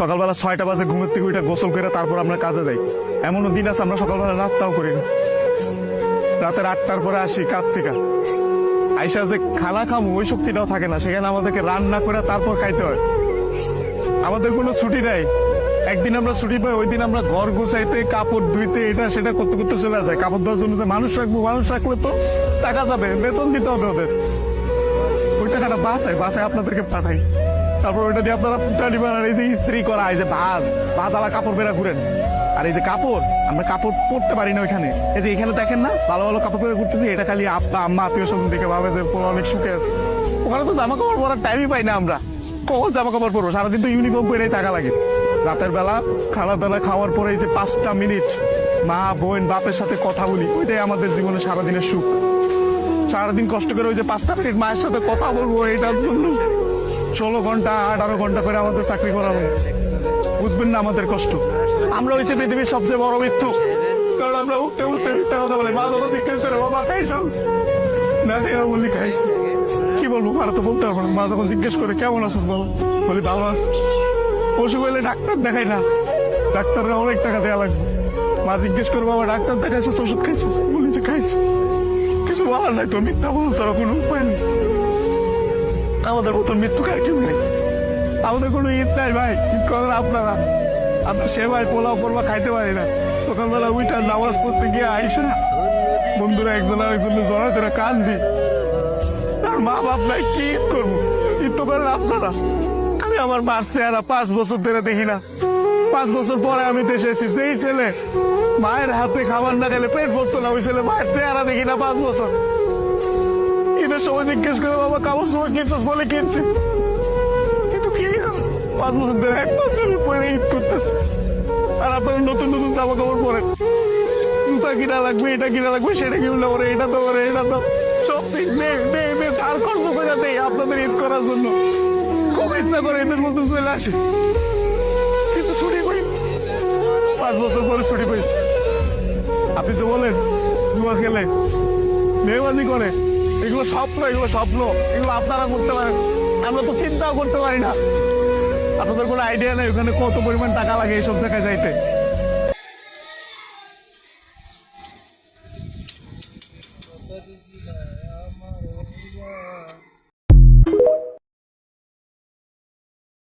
সকালবেলা 6টা বাজে ঘুমের থেকে উঠে গোসল করে তারপর আমরা কাজে যাই। এমনও দিন আছে আমরা সকালবেলা নাস্তাও করি না, রাতের 8টার পরে আসি কাজ থেকে, আইসা যে খানা খামো ওই শক্তিটাও থাকে না, সেখানে আমাদেরকে রান্না করে তারপর খাইতে হয়। আমাদের কোনো ছুটি নাই, একদিন আমরা ছুটি পাই ওই দিন আমরা ঘর গুছাইতে কাপড় ধুইতে এটা সেটা করতে করতে চলে যায়। কাপড় ধোয়ার জন্য যে মানুষ রাখবো, মানুষ রাখলে তো টাকা যাবে, বেতন দিতে হবে ওদের, ওই টাকাটা বাসায় আপনাদেরকে পাঠাই, তারপর ওইটা দিয়ে আপনারা ফুটানি বানান। এই যে ইস্ত্রি করা, এই যে ভাজ আলা কাপড় বেড়া ঘুরেন, আর এই যে কাপড় আমরা কাপড় পরতে পারি না ওইখানে, এই যে এখানে দেখেন না ভালো ভালো কাপড় পরে ঘুরতেছি, এটা খালি আব্বা আম্মা আত্মীয় স্বজন দেখে ভাবে যে অনেক সুখে আছে। ওখানে তো জামা কাপড় পরার টাইমই পাই না আমরা, কখন জামা কাপড় পরবো, সারাদিন তো ইউনিফর্ম পরেই টাকা লাগে। রাতের বেলা খাওয়া খাওয়ার পরে এই যে 5টা মিনিট মা বোন বাপের সাথে কথা বলি, ওইটাই আমাদের জীবনে সারাদিনের সুখ। সারাদিন কষ্ট করে ওই যে 5টা মিনিট মায়ের সাথে কথা বলবো, এটার জন্য 16 ঘন্টা 18 ঘন্টা করে আমাদের চাকরি করানো, বুঝবেন না আমাদের কষ্ট। আমরা হচ্ছে পৃথিবীর সবচেয়ে বড় মৃত্যু, কারণ আমরা উঠতে উঠতে মিথ্যা কথা বলি। মা যখন জিজ্ঞেস করে বাবা খাইছো না, এরা বলি খাইছি, কি বলবো আর তো বলতে পারবো না। মা যখন জিজ্ঞেস করে কেমন আছো বলো, বলি ভালো আছি। অসুখ হইলে ডাক্তার দেখাই না, ডাক্তাররা অনেক টাকা দেওয়া লাগবে। মা জিজ্ঞেস করবো বাবা ডাক্তার দেখাইছো, ওষুধ খাইছো, বলি যে খাইছি, কিছু বলার নাই তো, মিথ্যা বলো ছাড়া কোনো উপায় নেই। আমাদের মতন মৃত্যু কার কেউ নেই, আমাদের কোনো ঈদ নাই ভাই, ঈদ করেন আপনারা, আমরা সেবাই পোলাও পরবা খাইতে পারি না। সকালবেলা উইটার নামাজ পড়তে গিয়ে আইসে না বন্ধুরা একজন আরেকজনের জড়ায় ধরে কান্দি, তার মা বাপ নাই, কি ঈদ করবো, ঈদ তো করেন আপনারা। আমি আমার মার চেহারা 5 বছর ধরে দেখি না, 5 বছর পরে আমি দেশে এসেছি। যেই ছেলে মায়ের হাতে খাবার না খেলে পেট ভরতো না, ওই ছেলে মায়ের চেহারা দেখি না 5 বছর। ঈদের সময় জিজ্ঞেস করে বাবা কাপড় সময় কিনছিস, বলে কিনছি, কিন্তু কিনি না। 5 বছর ধরে 1 বছর পরে ঈদ করতেছে, আর আপনারা নতুন নতুন জামা কাপড় পরেন, জুতা কিনা লাগবে, এটা কিনা লাগবে, সেটা কিনলে পরে এটা তো করে, এটা তো সব দিক ধার খরচ করে দেয় আপনাদের ঈদ করার জন্য। খুব ইচ্ছা করে ঈদের মধ্যে চলে আসে, কিন্তু ছুটি পাই 5 বছর পরে ছুটি পাইছে। আপনি তো বলেন জুয়া খেলে মেয়েবাজি করে, এগুলো স্বপ্ন, এগুলো স্বপ্ন, এগুলো আপনারা করতে পারেন, আমরা তো চিন্তাও করতে পারি না। আপনাদের কোনো আইডিয়া নেই ওখানে কত পরিমাণ টাকা লাগে এইসব জায়গায় যাইতে।